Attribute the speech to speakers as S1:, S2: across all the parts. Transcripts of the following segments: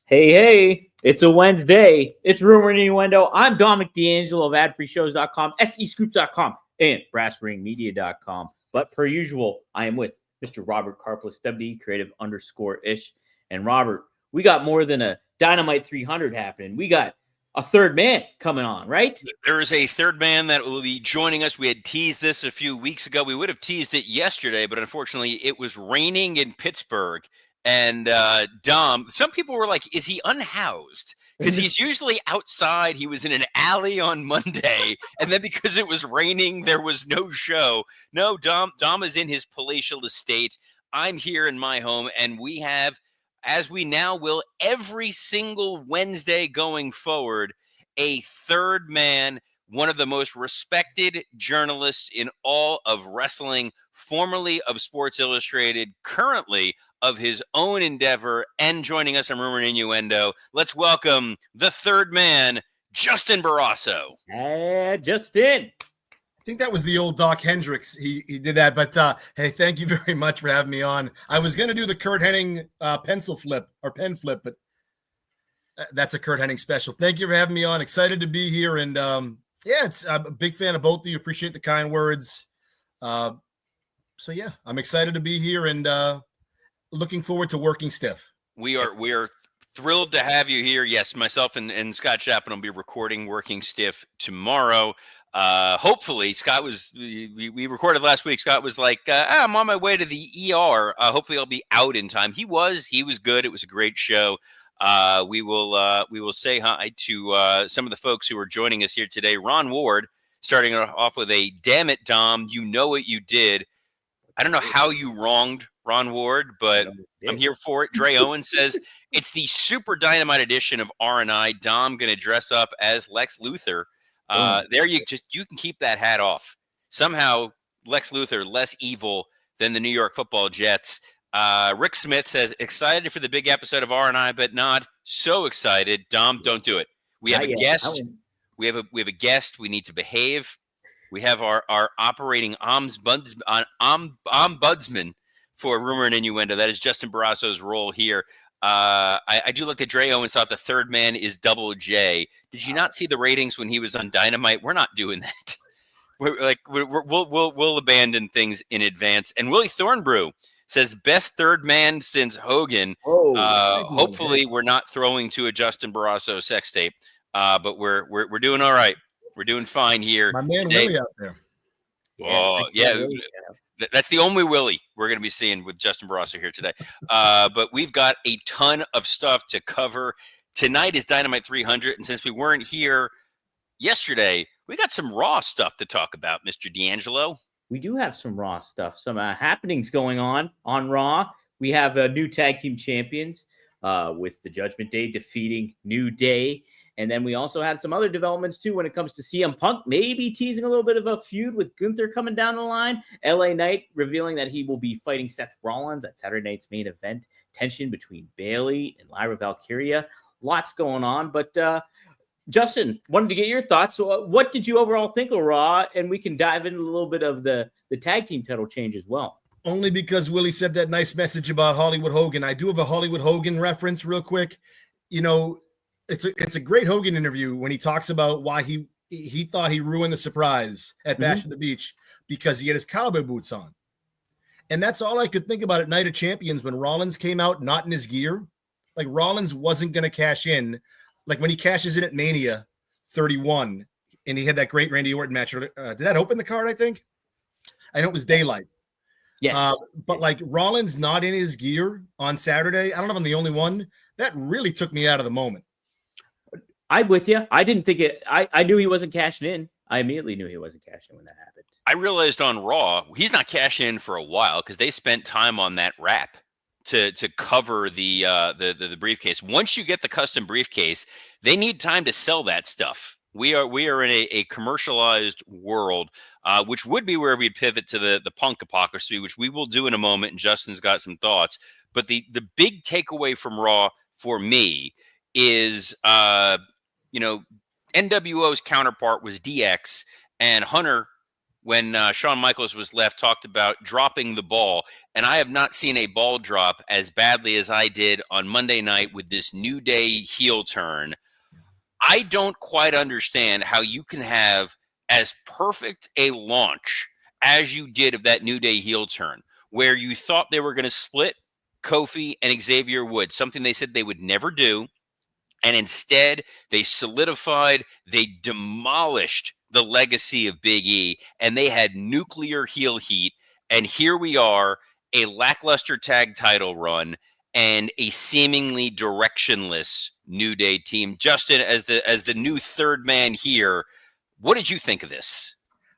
S1: Hey, it's a Wednesday. It's Rumor and Innuendo. I'm Dominic D'Angelo of adfreeshows.com, SEScoops.com, and brassringmedia.com. But per usual, I am with Mr. Robert Karplus, WD Creative _ish. And Robert, we got more than a Dynamite 300 happening. We got a third man coming on, right?
S2: There is a third man that will be joining us. We had teased this a few weeks ago. We would have teased it yesterday, but unfortunately it was raining in Pittsburgh. And Dom, some people were like, is he unhoused? Because he's usually outside. He was in an alley on Monday. And then because it was raining, there was no show. No, Dom is in his palatial estate. I'm here in my home. And we have, as we now will every single Wednesday going forward, a third man, one of the most respected journalists in all of wrestling, formerly of Sports Illustrated, currently of his own endeavor, and joining us on Rumor and Innuendo. Let's welcome the third man, Justin Barrasso.
S1: Hey, Justin.
S3: I think that was the old Doc Hendricks. He did that, but hey, thank you very much for having me on. I was going to do the Kurt Hennig pen flip, but that's a Kurt Hennig special. Thank you for having me on. Excited to be here, and I'm a big fan of both of you. Appreciate the kind words. So yeah, I'm excited to be here and looking forward to working stiff.
S2: We are thrilled to have you here. Yes, myself and Scott Chapman will be recording Working Stiff tomorrow. Hopefully, Scott we recorded last week. Scott was like, I'm on my way to the ER. Hopefully I'll be out in time. He was good. It was a great show. We will say hi to some of the folks who are joining us here today. Ron Ward, starting off with a "Damn it, Dom, you know what you did." I don't know how you wronged Ron Ward, but I'm here for it. Dre Owen says it's the Super Dynamite edition of R&I. Dom going to dress up as Lex Luthor. There you can keep that hat off. Somehow Lex Luthor less evil than the New York Football Jets. Rick Smith says excited for the big episode of R&I, but not so excited. Dom, don't do it. We have a guest. We have a guest. We need to behave. We have our operating ombudsman for Rumor and Innuendo. That is Justin Barrasso's role here. I do look at Dre Owens thought the third man is Double J. Did you not see the ratings when he was on Dynamite? We're not doing that. We'll abandon things in advance. And Willie Thornbrew says best third man since Hogan. Hopefully we're not throwing to a Justin Barrasso sex tape. But we're doing all right. We're doing fine here.
S3: My man today. Willie out there.
S2: Oh, yeah. That's the only Willie we're going to be seeing with Justin Barrasso here today. But we've got a ton of stuff to cover. Tonight is Dynamite 300. And since we weren't here yesterday, we got some Raw stuff to talk about, Mr. D'Angelo.
S1: We do have some Raw stuff, some happenings going on Raw. We have new tag team champions with the Judgment Day defeating New Day. And then we also had some other developments, too, when it comes to CM Punk, maybe teasing a little bit of a feud with Gunther coming down the line. LA Knight revealing that he will be fighting Seth Rollins at Saturday night's main event. Tension between Bayley and Lyra Valkyria. Lots going on. But, Justin, wanted to get your thoughts. So, what did you overall think of Raw? And we can dive into a little bit of the tag team title change as well.
S3: Only because Willie said that nice message about Hollywood Hogan. I do have a Hollywood Hogan reference real quick. You know, it's a great Hogan interview when he talks about why he thought he ruined the surprise at Bash at the Beach because he had his cowboy boots on. And that's all I could think about at Night of Champions when Rollins came out not in his gear. Like Rollins wasn't going to cash in. Like when he cashes in at Mania 31 and he had that great Randy Orton match. Did that open the card, I think? I know it was Daylight.
S1: Yes.
S3: But like Rollins not in his gear on Saturday, I don't know if I'm the only one. That really took me out of the moment.
S1: I'm with you. I didn't think it. I knew he wasn't cashing in. I immediately knew he wasn't cashing in when that happened.
S2: I realized on Raw, he's not cashing in for a while because they spent time on that wrap to cover the briefcase. Once you get the custom briefcase, they need time to sell that stuff. We are in a commercialized world, which would be where we'd pivot to the Punk hypocrisy, which we will do in a moment. And Justin's got some thoughts. But the big takeaway from Raw for me is NWO's counterpart was DX, and Hunter when Shawn Michaels was left, talked about dropping the ball. And I have not seen a ball drop as badly as I did on Monday night with this New Day heel turn. I don't quite understand how you can have as perfect a launch as you did of that New Day heel turn, where you thought they were going to split Kofi and Xavier Woods, something they said they would never do. And instead, they solidified, they demolished the legacy of Big E, and they had nuclear heel heat. And here we are, a lackluster tag title run and a seemingly directionless New Day team. Justin, as the new third man here, what did you think of this?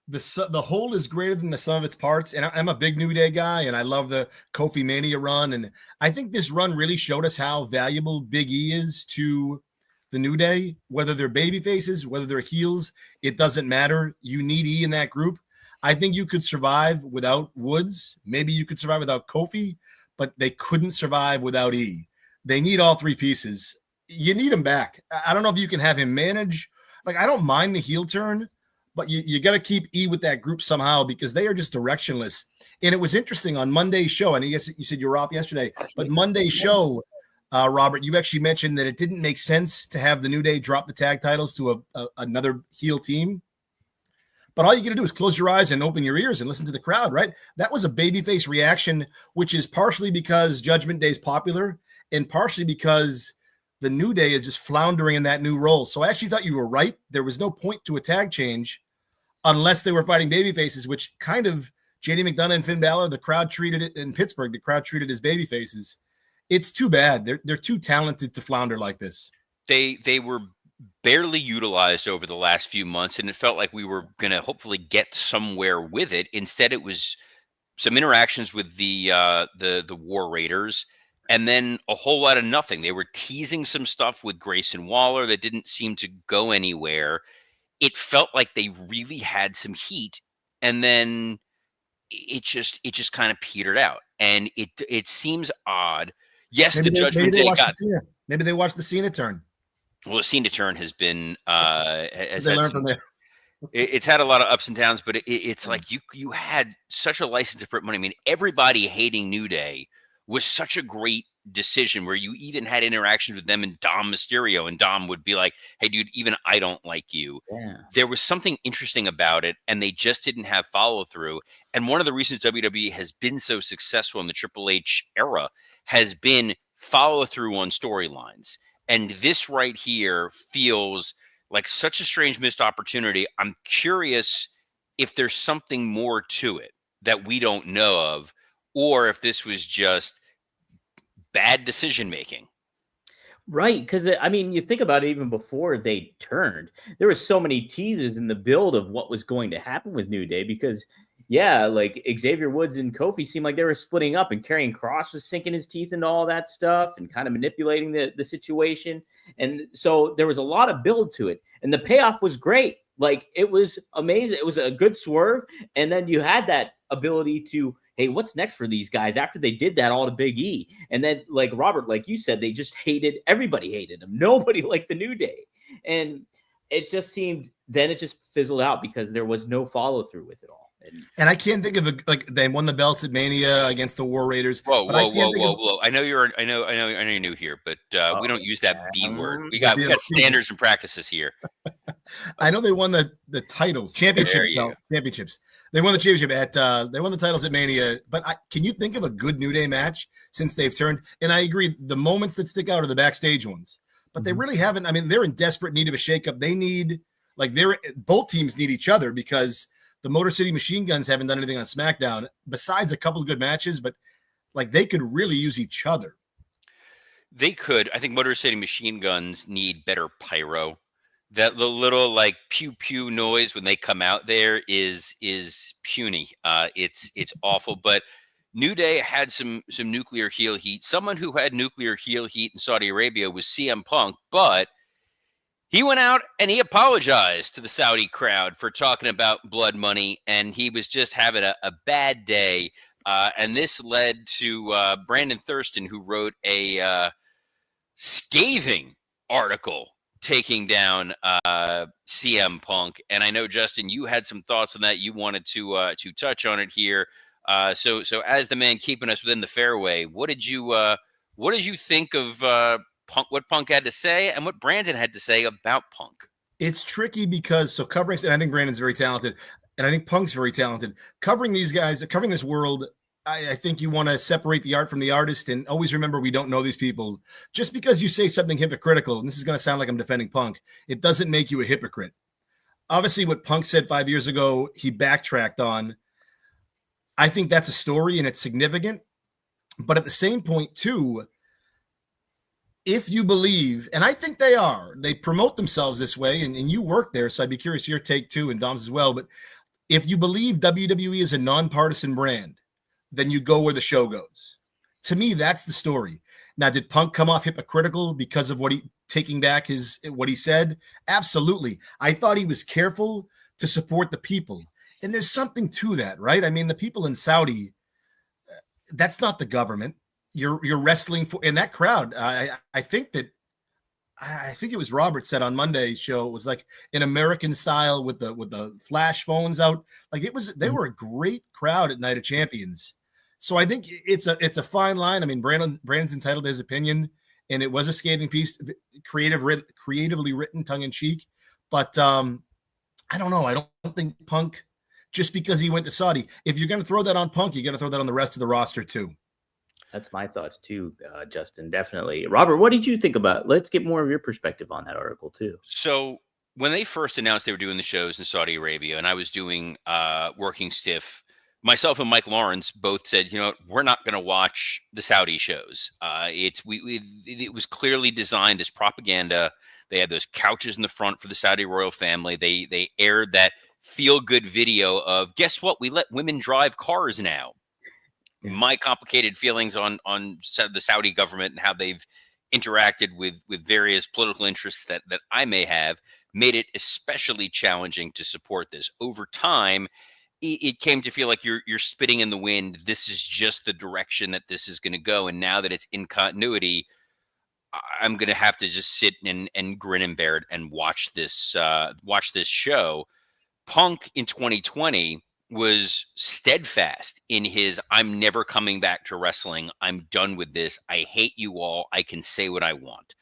S3: The whole is greater than the sum of its parts, and I'm a big New Day guy, and I love the Kofi Mania run, and I think this run really showed us how valuable Big E is to the New Day. Whether they're baby faces, whether they're heels, it doesn't matter. You need E in that group. I think you could survive without Woods. Maybe you could survive without Kofi, but they couldn't survive without E. They need all three pieces. You need him back. I don't know if you can have him manage. Like, I don't mind the heel turn, but you got to keep E with that group somehow because they are just directionless. And it was interesting on Monday's show, and I guess you said you were off yesterday, but Monday's show, Robert, you actually mentioned that it didn't make sense to have the New Day drop the tag titles to another heel team. But all you got to do is close your eyes and open your ears and listen to the crowd, right? That was a babyface reaction, which is partially because Judgment Day is popular and partially because the New Day is just floundering in that new role. So I actually thought you were right. There was no point to a tag change unless they were fighting babyfaces, which kind of JD McDonough and Finn Balor, the crowd treated it in Pittsburgh. The crowd treated as babyfaces. It's too bad. They're too talented to flounder like this.
S2: They were barely utilized over the last few months, and it felt like we were going to hopefully get somewhere with it. Instead, it was some interactions with the War Raiders, and then a whole lot of nothing. They were teasing some stuff with Grayson Waller that didn't seem to go anywhere. It felt like they really had some heat, and then it just kind of petered out. And it seems odd. Yes, maybe the Judgment Day got.
S3: Maybe they watched the Cena turn.
S2: Well, the Cena turn has been it's had a lot of ups and downs, but it's like you had such a license to print money. I mean, everybody hating New Day was such a great decision where you even had interactions with them and Dom Mysterio, and Dom would be like, hey dude, even I don't like you. Yeah. There was something interesting about it, and they just didn't have follow through. And one of the reasons WWE has been so successful in the Triple H era has been follow through on storylines. And this right here feels like such a strange missed opportunity. I'm curious if there's something more to it that we don't know of, or if this was just bad decision making.
S1: Right, because I mean, you think about it, even before they turned, there were so many teases in the build of what was going to happen with New Day because, yeah, like Xavier Woods and Kofi seemed like they were splitting up, and Karrion Kross was sinking his teeth into all that stuff and kind of manipulating the situation. And so there was a lot of build to it, and the payoff was great. Like, it was amazing. It was a good swerve, and then you had that ability to, hey, what's next for these guys after they did that all to Big E? And then, like Robert, like you said, they just everybody hated them. Nobody liked the New Day. And it just seemed, then it just fizzled out because there was no follow through with it all.
S3: And I can't think of they won the belts at Mania against the War Raiders.
S2: Whoa. I know you're new here, but we don't use that B word. We got standards and practices here.
S3: I know they won the titles, championships. They won the championship they won the titles at Mania. But can you think of a good New Day match since they've turned? And I agree, the moments that stick out are the backstage ones, but they really haven't. I mean, they're in desperate need of a shakeup. They need, both teams need each other because the Motor City Machine Guns haven't done anything on SmackDown besides a couple of good matches, but they could really use each other.
S2: They could. I think Motor City Machine Guns need better pyro. That the little pew pew noise when they come out there is puny. It's awful. But New Day had some nuclear heel heat. Someone who had nuclear heel heat in Saudi Arabia was CM Punk, but he went out and he apologized to the Saudi crowd for talking about blood money, and he was just having a bad day. And this led to Brandon Thurston, who wrote a scathing article taking down CM Punk. And I know, Justin, you had some thoughts on that. You wanted to touch on it here. So as the man keeping us within the fairway, what did you think of Punk? What Punk had to say, and what Brandon had to say about Punk?
S3: It's tricky because covering, and I think Brandon's very talented, and I think Punk's very talented. Covering these guys, covering this world, I think you want to separate the art from the artist, and always remember we don't know these people. Just because you say something hypocritical, and this is going to sound like I'm defending Punk, it doesn't make you a hypocrite. Obviously, what Punk said 5 years ago, he backtracked on. I think that's a story, and it's significant. But at the same point, too, if you believe, and I think they promote themselves this way, and you work there, so I'd be curious your take, too, and Dom's as well. But if you believe WWE is a nonpartisan brand, then you go where the show goes. To me, that's the story. Now, did Punk come off hypocritical because of taking back what he said? Absolutely. I thought he was careful to support the people. And there's something to that, right? I mean, the people in Saudi, that's not the government. You're wrestling for, in that crowd. I think it was Robert said on Monday's show, it was like an American style with the flash phones out. Like they were a great crowd at Night of Champions. So I think it's a fine line. I mean, Brandon's entitled to his opinion, and it was a scathing piece, creatively written, tongue in cheek. But I don't know. I don't think Punk, just because he went to Saudi, if you're going to throw that on Punk, you got to throw that on the rest of the roster too.
S1: That's my thoughts too, Justin. Definitely. Robert, what did you think about? Let's get more of your perspective on that article too.
S2: So when they first announced they were doing the shows in Saudi Arabia, and I was doing Working Stiff, myself and Mike Lawrence both said, we're not going to watch the Saudi shows. It was clearly designed as propaganda. They had those couches in the front for the Saudi royal family. They aired that feel-good video of, guess what? We let women drive cars now. Yeah. My complicated feelings on the Saudi government and how they've interacted with various political interests that I may have made it especially challenging to support this. Over time, it came to feel like you're spitting in the wind. This is just the direction that this is going to go. And now that it's in continuity, I'm going to have to just sit and grin and bear it and watch this show. Punk in 2020 was steadfast in his, I'm never coming back to wrestling. I'm done with this. I hate you all. I can say what I want.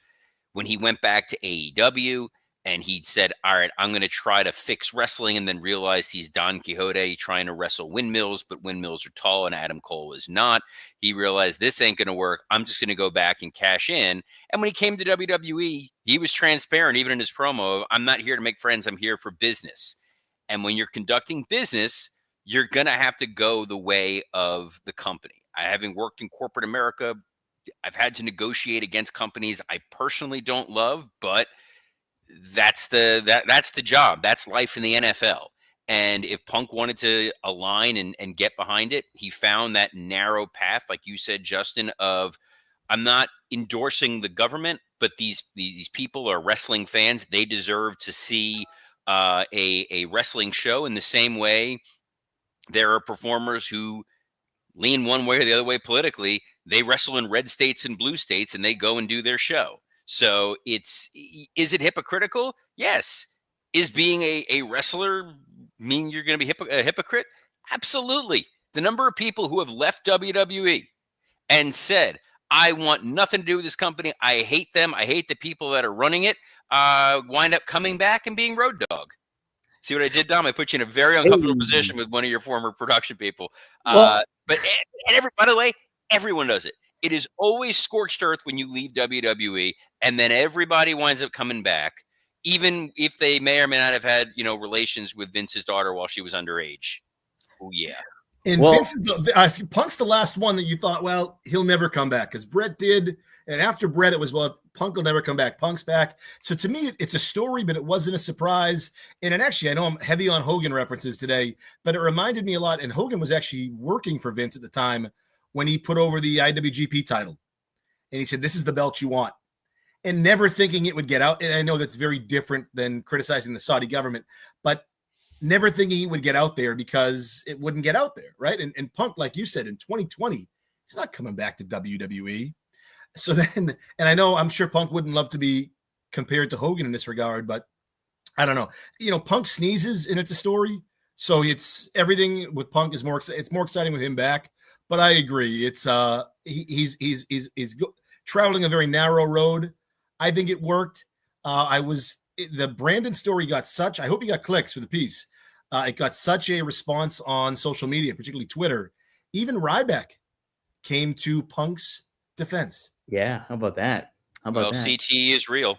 S2: When he went back to AEW, and he said, all right, I'm going to try to fix wrestling, and then realized he's Don Quixote trying to wrestle windmills, but windmills are tall and Adam Cole is not. He realized this ain't going to work. I'm just going to go back and cash in. And when he came to WWE, he was transparent, even in his promo, I'm not here to make friends. I'm here for business. And when you're conducting business, you're going to have to go the way of the company. Having worked in corporate America, I've had to negotiate against companies I personally don't love, but that's the job. That's life in the NFL. And if Punk wanted to align and get behind it, he found that narrow path, like you said, Justin, of I'm not endorsing the government, but these people are wrestling fans. They deserve to see a wrestling show in the same way there are performers who lean one way or the other way politically. They wrestle in red states and blue states, and they go and do their show. So is it hypocritical? Yes. Is being a wrestler mean you're going to be a hypocrite? Absolutely. The number of people who have left WWE and said, I want nothing to do with this company. I hate them. I hate the people that are running it. Wind up coming back and being road dog. See what I did, Dom? I put you in a very uncomfortable position with one of your former production people. By the way, everyone does it. It is always scorched earth when you leave WWE, and then everybody winds up coming back, even if they may or may not have had, relations with Vince's daughter while she was underage. Oh yeah.
S3: And Punk's the last one that you thought, well, he'll never come back, because Brett did, and after Brett, it was, well, Punk will never come back. Punk's back. So to me, it's a story, but it wasn't a surprise. And actually, I know I'm heavy on Hogan references today, but it reminded me a lot. And Hogan was actually working for Vince at the time when he put over the IWGP title. And he said, this is the belt you want. And never thinking it would get out. And I know that's very different than criticizing the Saudi government, but never thinking it would get out there because it wouldn't get out there, right? And Punk, like you said, in 2020, he's not coming back to WWE. So then, and I'm sure Punk wouldn't love to be compared to Hogan in this regard, but I don't know. Punk sneezes and it's a story. So it's everything with Punk is it's more exciting with him back. But I agree. It's he's traveling a very narrow road. I think it worked. The Brandon story I hope he got clicks for the piece. It got such a response on social media, particularly Twitter. Even Ryback came to Punk's defense.
S1: Yeah, how about that? That?
S2: CTE is real.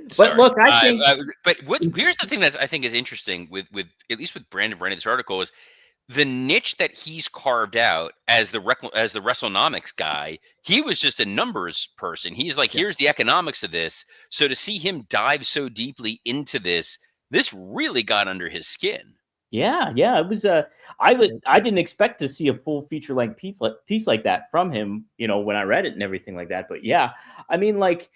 S1: But
S2: Sorry.
S1: Look, I think.
S2: Here's the thing that I think is interesting with at least with Brandon writing this article is the niche that he's carved out as the WrestleNomics guy. He was just a numbers person. He's like, here's the economics of this. So to see him dive so deeply into this really got under his skin.
S1: Yeah, it was I didn't expect to see a full feature length piece like that from him, when I read it and everything like that. But yeah, I mean, like,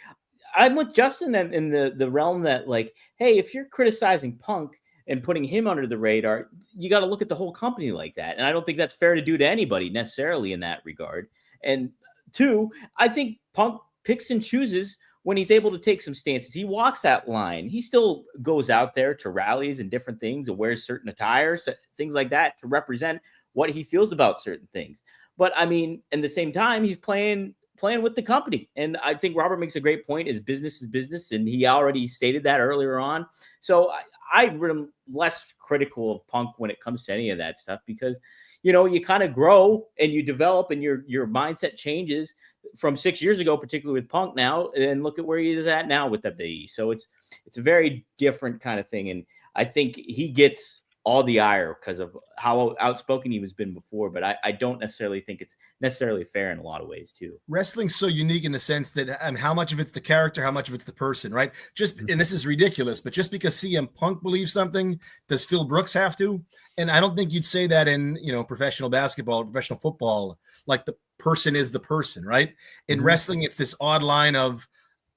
S1: I'm with Justin in the realm that, like, hey, if you're criticizing Punk and putting him under the radar, you got to look at the whole company like that. And I don't think that's fair to do to anybody necessarily in that regard. And two, I think Punk picks and chooses when he's able to take some stances. He walks that line. He still goes out there to rallies and different things and wears certain attire, things like that, to represent what he feels about certain things. But I mean, at the same time, he's playing with the company. And I think Robert makes a great point. Is business. And he already stated that earlier on. So I'm less critical of Punk when it comes to any of that stuff, because, you kind of grow and you develop and your mindset changes from 6 years ago, particularly with Punk now, and look at where he is at now with WWE. So it's a very different kind of thing. And I think he gets all the ire because of how outspoken he was been before, but I don't necessarily think it's necessarily fair in a lot of ways too.
S3: Wrestling's so unique in the sense that, and how much of it's the character, how much of it's the person, right? And this is ridiculous, but just because CM Punk believes something, does Phil Brooks have to? And I don't think you'd say that in, professional basketball, professional football, like the person is the person, right? In wrestling, it's this odd line of,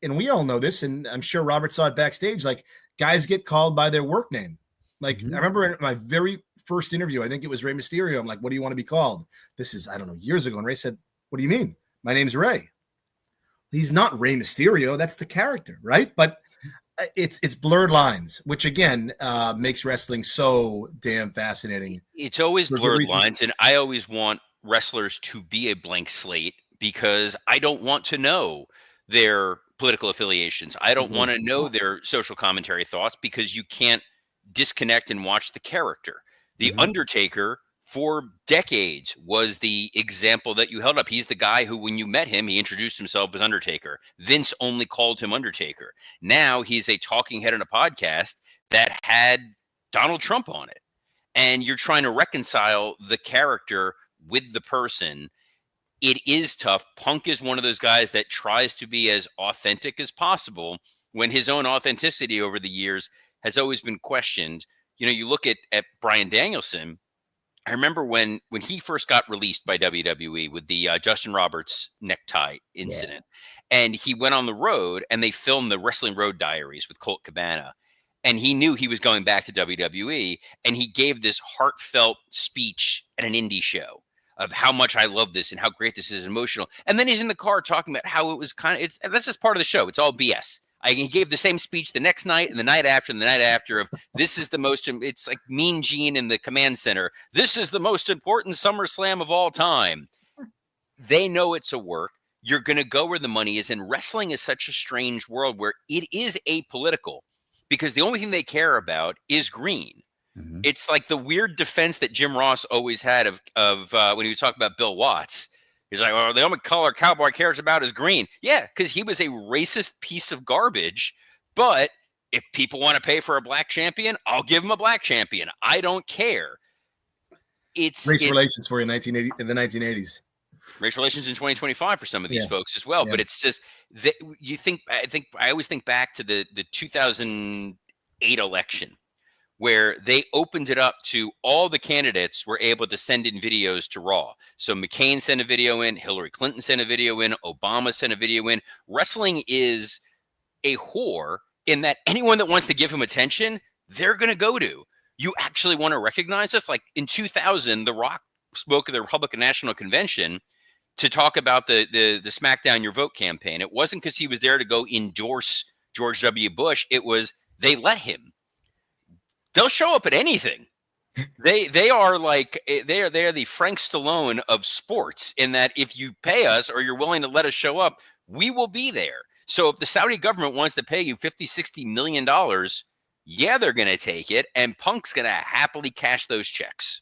S3: and we all know this, and I'm sure Robert saw it backstage, like, guys get called by their work name. Like, I remember in my very first interview, I think it was Rey Mysterio. I'm like, what do you want to be called? This is, I don't know, years ago. And Rey said, what do you mean? My name's Rey. He's not Rey Mysterio. That's the character, right? But it's blurred lines, which again makes wrestling so damn fascinating.
S2: It's always blurred lines. And I always want wrestlers to be a blank slate, because I don't want to know their political affiliations. I don't want to know their social commentary thoughts, because you can't disconnect and watch the character. The Undertaker for decades was the example that you held up. He's the guy who, when you met him, he introduced himself as Undertaker. Vince only called him Undertaker. Now he's a talking head on a podcast that had Donald Trump on it. And you're trying to reconcile the character with the person. It is tough. Punk is one of those guys that tries to be as authentic as possible, when his own authenticity over the years has always been questioned. You look at Bryan Danielson. I remember when he first got released by WWE with the Justin Roberts necktie incident, and he went on the road and they filmed the Wrestling Road Diaries with Colt Cabana, and he knew he was going back to WWE, and he gave this heartfelt speech at an indie show of how much I love this and how great this is, emotional. And then he's in the car talking about how it was that's just part of the show. It's all BS. He gave the same speech the next night and the night after and the night after of, this is the most, it's like Mean Gene in the command center. This is the most important SummerSlam of all time. They know it's a work. You're going to go where the money is. And wrestling is such a strange world where it is apolitical, because the only thing they care about is green. It's like the weird defense that Jim Ross always had of when he was talking about Bill Watts. He's like, well, the only color Cowboy cares about is green. Yeah, because he was a racist piece of garbage. But if people want to pay for a black champion, I'll give them a black champion. I don't care. It's
S3: race relations for you in the 1980s.
S2: Race relations in 2025 for some of these folks as well. Yeah. But it's just that I always think back to the 2008 election, where they opened it up to all the candidates were able to send in videos to Raw. So McCain sent a video in, Hillary Clinton sent a video in, Obama sent a video in. Wrestling is a whore in that anyone that wants to give him attention, they're going to go to. You actually want to recognize us? Like in 2000, The Rock spoke at the Republican National Convention. to talk about the SmackDown Your Vote campaign. It wasn't because he was there to go endorse George W. Bush. It was they let him. They'll show up at anything. They are like they are the Frank Stallone of sports, in that if you pay us or you're willing to let us show up, we will be there. So if the Saudi government wants to pay you $50-60 million, yeah, they're going to take it, and Punk's going to happily cash those checks.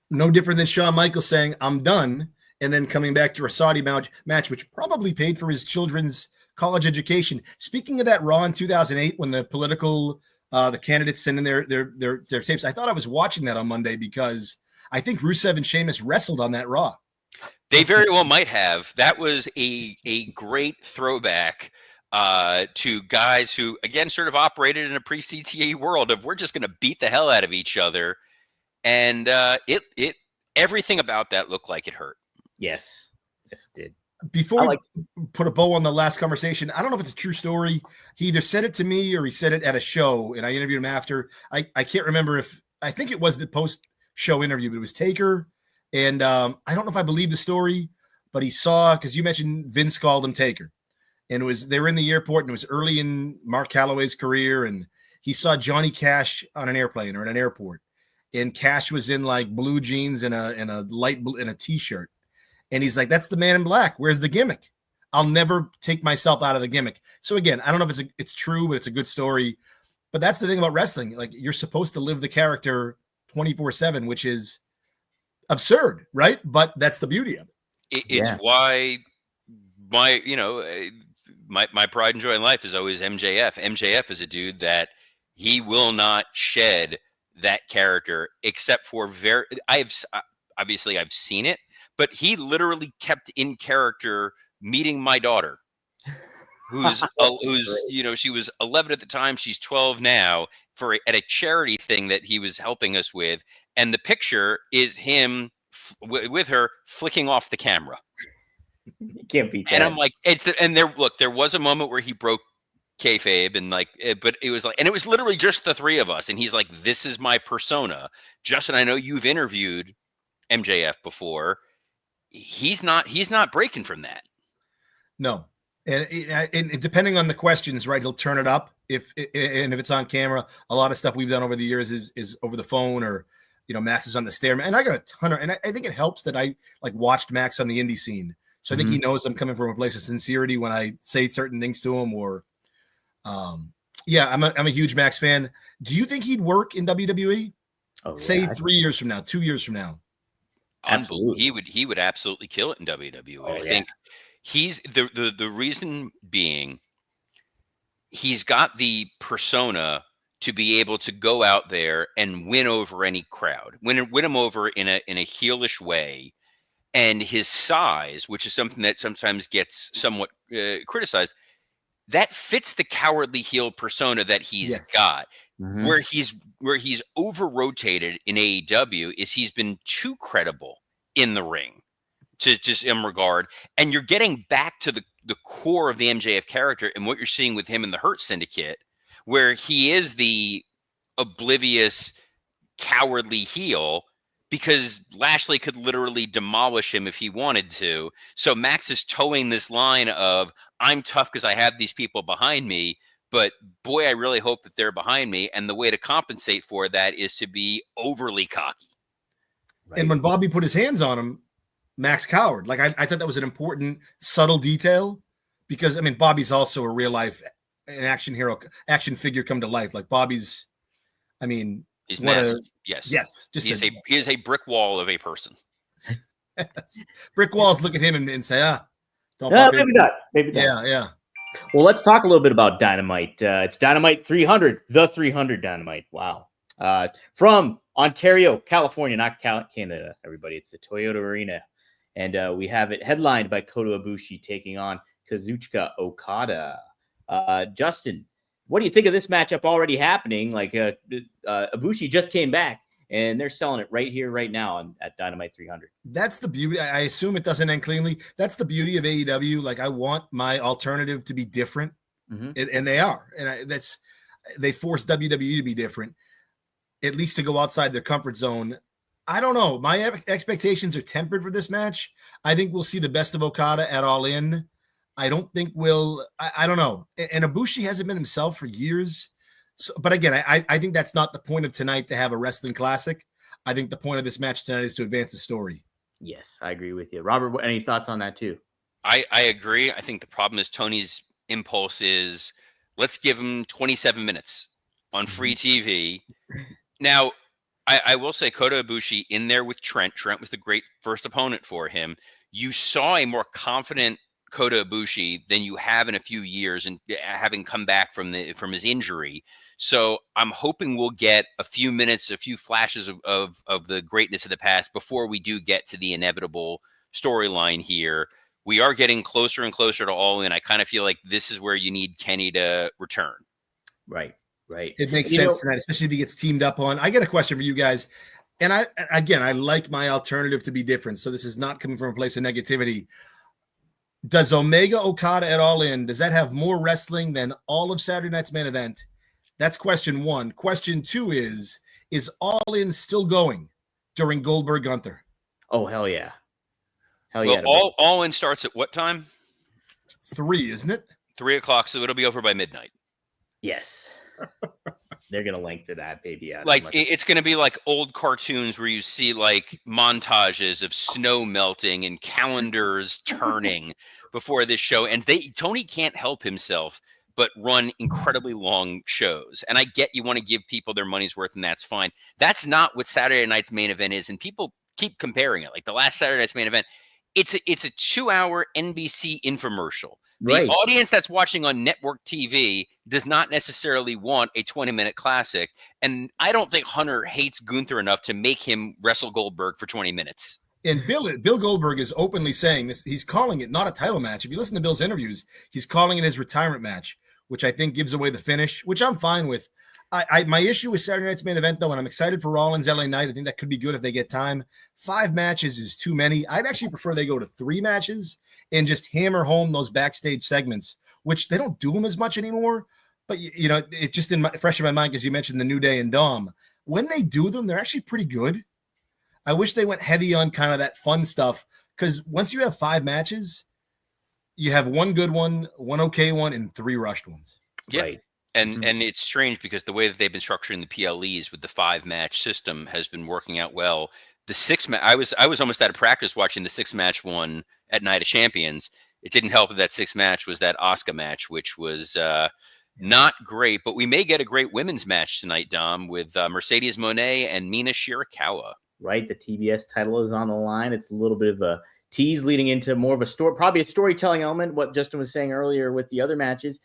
S3: No different than Shawn Michaels saying, "I'm done," and then coming back to a Saudi match, which probably paid for his children's college education. Speaking of that Raw in 2008, when the political the candidates send in their tapes, I thought I was watching that on Monday because I think Rusev and Sheamus wrestled on that Raw.
S2: They very well might have. That was a great throwback to guys who, again, sort of operated in a pre-CTA world of we're just going to beat the hell out of each other. And it everything about that looked like it hurt.
S1: Yes, it did.
S3: Before we put a bow on the last conversation, I don't know if it's a true story. He either said it to me or he said it at a show, and I interviewed him after. I can't remember I think it was the post-show interview, but it was Taker. And I don't know if I believe the story, but he saw, because you mentioned Vince called him Taker. And they were in the airport, and it was early in Mark Calloway's career, and he saw Johnny Cash on an airplane or in an airport. And Cash was in like blue jeans and a light blue and a t-shirt. And he's like, "That's the Man in Black. Where's the gimmick? I'll never take myself out of the gimmick." So again, I don't know if it's true, but it's a good story. But that's the thing about wrestling. Like, you're supposed to live the character 24/7, which is absurd, right? But that's the beauty of it.
S2: It's why my pride and joy in life is always MJF. MJF is a dude that he will not shed that character, except for I've seen it, but he literally kept in character meeting my daughter, who's she was 11 at the time, she's 12 now, at a charity thing that he was helping us with, and the picture is him with her flicking off the camera.
S1: You can't beat that.
S2: And I'm like, there was a moment where he broke kayfabe, and but it was like, and it was literally just the three of us, and he's like, "This is my persona." Justin, I know you've interviewed MJF before. He's not breaking from that. No.
S3: And depending on the questions, right, he'll turn it up if it's on camera. A lot of stuff we've done over the years is over the phone, or Max is on the stair. And I got a ton of, and I think it helps that I watched Max on the indie scene, so I think he knows I'm coming from a place of sincerity when I say certain things to him. Or I'm a huge Max fan. Do you think he'd work in WWE? Say 3 years from now, 2 years from now?
S2: Absolutely. He would absolutely kill it in WWE. I think he's the reason being, he's got the persona to be able to go out there and win over any crowd, win him over in a heelish way. And his size, which is something that sometimes gets somewhat criticized, that fits the cowardly heel persona that he's got. Mm-hmm. Where he's over rotated in AEW is he's been too credible in the ring, to just in regard, and you're getting back to the core of the MJF character and what you're seeing with him in the Hurt Syndicate, where he is the oblivious, cowardly heel, because Lashley could literally demolish him if he wanted to. So Max is towing this line of, I'm tough because I have these people behind me, but boy, I really hope that they're behind me. And the way to compensate for that is to be overly cocky.
S3: Right. And when Bobby put his hands on him, Max cowered. Like, I thought that was an important, subtle detail, because, Bobby's also a real life, an action hero, action figure come to life. Like, Bobby's,
S2: he's massive. Yes. He is a brick wall of a person.
S3: Brick walls look at him and say,
S1: maybe not.
S3: Yeah.
S1: Well, let's talk a little bit about Dynamite. It's Dynamite 300, the 300 Dynamite. Wow. From Ontario, California, not Canada, everybody. It's the Toyota Arena. And we have it headlined by Kota Ibushi taking on Kazuchika Okada. Justin, what do you think of this matchup already happening? Like, Ibushi just came back, and they're selling it right here, right now at Dynamite 300. That's the beauty. I assume it doesn't end cleanly. That's the beauty of AEW. Like, I want my alternative to be different, and they are. And they force WWE to be different, at least to go outside their comfort zone.
S3: I don't know. My expectations are tempered for this match. I think we'll see the best of Okada at All In. I don't think we'll. I don't know. And Ibushi hasn't been himself for years. So, but again, I think that's not the point of tonight to have a wrestling classic. I think the point of this match tonight is to advance the story.
S1: Yes, I agree with you. Robert, any thoughts on that too?
S2: I agree. I think the problem is Tony's impulse is let's give him 27 minutes on free TV. Now, I will say Kota Ibushi in there with Trent. Trent was the great first opponent for him. You saw a more confident Kota Ibushi than you have in a few years, and having come back from his injury. So I'm hoping we'll get a few minutes, a few flashes of the greatness of the past before we do get to the inevitable storyline here. We are getting closer and closer to All In. I kind of feel like this is where you need Kenny to return.
S1: Right.
S3: It makes sense tonight, especially if he gets teamed up on. I got a question for you guys. And I like my alternative to be different. So this is not coming from a place of negativity. Does Omega Okada at All In, does that have more wrestling than all of Saturday night's main event? That's question one. Question two is All In still going during Goldberg Gunther?
S1: Oh, hell yeah.
S2: Yeah. All In starts at what time?
S3: 3, isn't it?
S2: 3 o'clock. So it'll be over by midnight.
S1: Yes. They're going to lengthen that baby out.
S2: Like it's going to be like old cartoons where you see like montages of snow melting and calendars turning before this show. And Tony can't help himself but run incredibly long shows. And I get you want to give people their money's worth, and that's fine. That's not what Saturday night's main event is. And people keep comparing it. Like the last Saturday night's main event, it's a 2-hour NBC infomercial. The audience that's watching on network TV does not necessarily want a 20-minute classic. And I don't think Hunter hates Gunther enough to make him wrestle Goldberg for 20 minutes.
S3: And Bill Goldberg is openly saying this. He's calling it not a title match. If you listen to Bill's interviews, he's calling it his retirement match, which I think gives away the finish, which I'm fine with. My issue with Saturday night's main event, though, and I'm excited for Rollins LA Knight. I think that could be good if they get time. 5 matches is too many. I'd actually prefer they go to 3 matches and just hammer home those backstage segments, which they don't do them as much anymore. But, you know, it just fresh in my mind because you mentioned the New Day and Dom. When they do them, they're actually pretty good. I wish they went heavy on kind of that fun stuff, because once you have 5 matches, you have 1 good one, 1 okay one, and 3 rushed ones.
S2: Yeah. Right. And it's strange because the way that they've been structuring the PLEs with the 5-match system has been working out well. The 6 match, I was almost out of practice watching the 6-match one at Night of Champions. It didn't help that 6 match was that Asuka match, which was not great. But we may get a great women's match tonight, Dom, with Mercedes Moné and Mina Shirakawa.
S1: Right, the TBS title is on the line. It's a little bit of a tease leading into more of a story, probably a storytelling element. What Justin was saying earlier with the other matches,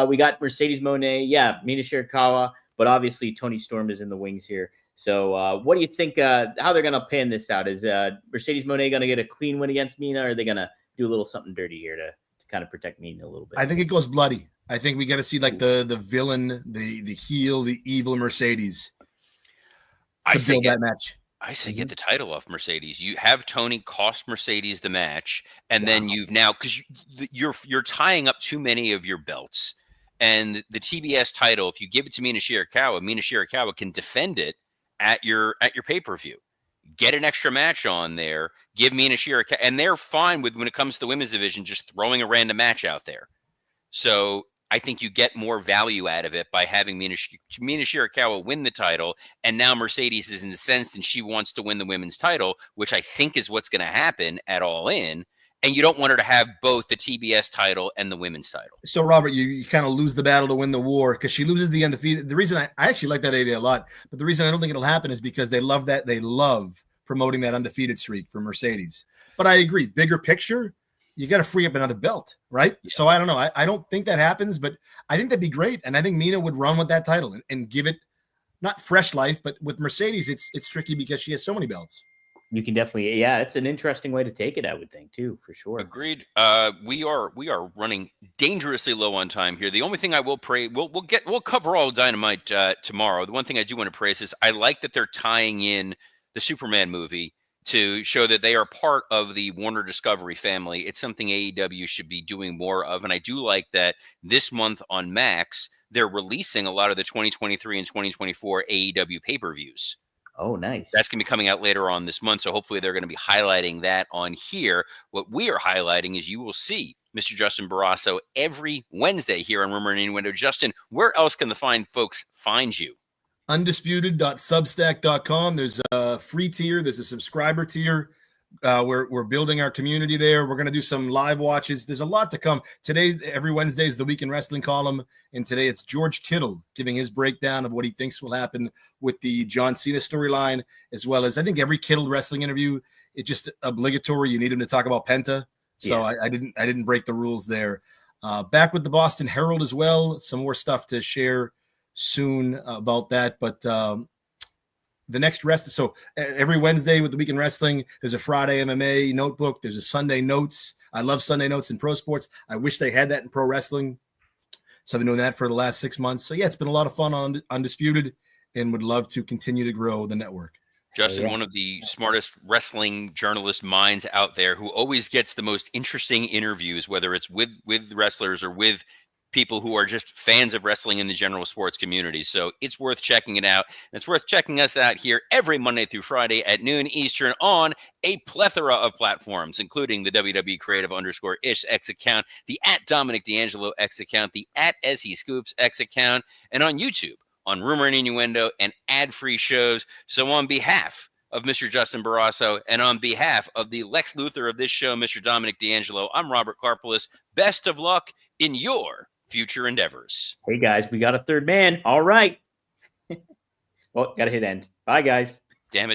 S1: we got Mercedes Moné, Mina Shirakawa, but obviously Toni Storm is in the wings here. So, what do you think? How they're gonna pan this out? Is Mercedes Moné gonna get a clean win against Mina, or are they gonna do a little something dirty here to kind of protect Mina a little bit?
S3: I think it goes bloody. I think we got to see like the villain, the heel, the evil Mercedes.
S2: I say
S3: that match.
S2: I say get the title off Mercedes. You have Tony cost Mercedes the match, and then you've now, because you're tying up too many of your belts. And the TBS title, if you give it to Mina Shirakawa can defend it at your pay-per-view. Get an extra match on there. Give Mina Shirakawa, and they're fine with, when it comes to the women's division, just throwing a random match out there. So I think you get more value out of it by having Mina Shirakawa win the title, and now Mercedes is incensed and she wants to win the women's title, which I think is what's going to happen at All In. And you don't want her to have both the TBS title and the women's title.
S3: So, Robert, you kind of lose the battle to win the war because she loses the undefeated. The reason I actually like that idea a lot, but the reason I don't think it'll happen is because they love promoting that undefeated streak for Mercedes. But I agree, bigger picture, you got to free up another belt, right? Yeah. So I don't know. I don't think that happens, but I think that'd be great. And I think Mina would run with that title and give it not fresh life, but with Mercedes, it's tricky because she has so many belts.
S1: You can definitely, it's an interesting way to take it, I would think, too, for sure.
S2: Agreed. We are running dangerously low on time here. The only thing I will pray, we'll cover all Dynamite tomorrow. The one thing I do want to praise is I like that they're tying in the Superman movie to show that they are part of the Warner Discovery family. It's something AEW should be doing more of. And I do like that this month on Max, they're releasing a lot of the 2023 and 2024 AEW pay-per-views.
S1: Oh, nice.
S2: That's going to be coming out later on this month. So hopefully they're going to be highlighting that on here. What we are highlighting is you will see Mr. Justin Barrasso every Wednesday here on Rumor and Innuendo. Justin, where else can the fine folks find you?
S3: Undisputed.substack.com. There's a free tier. There's a subscriber tier. We're building our community there. We're going to do some live watches. There's a lot to come. Today, every Wednesday is the Week in Wrestling column. And today it's George Kittle giving his breakdown of what he thinks will happen with the John Cena storyline, as well as I think every Kittle wrestling interview, it's just obligatory. You need him to talk about Penta. So yes. I didn't break the rules there. Back with the Boston Herald as well. Some more stuff to share soon about that. But the next rest. So every Wednesday with the Week in Wrestling, there's a Friday MMA notebook. There's a Sunday notes. I love Sunday notes in pro sports. I wish they had that in pro wrestling. So I've been doing that for the last 6 months. So yeah, it's been a lot of fun on Undisputed and would love to continue to grow the network.
S2: Justin, one of the smartest wrestling journalist minds out there who always gets the most interesting interviews, whether it's with wrestlers or with people who are just fans of wrestling in the general sports community. So it's worth checking it out. And it's worth checking us out here every Monday through Friday at noon Eastern on a plethora of platforms, including the WWE Creative _ish X account, the @Dominic D'Angelo X account, the @SE Scoops X account, and on YouTube on Rumor and Innuendo and ad-free shows. So on behalf of Mr. Justin Barrasso and on behalf of the Lex Luthor of this show, Mr. Dominic D'Angelo, I'm Robert Karpelis. Best of luck in your future endeavors.
S1: Hey, guys, we got a third man. All right. Well, got to hit end. Bye, guys.
S2: Damn it.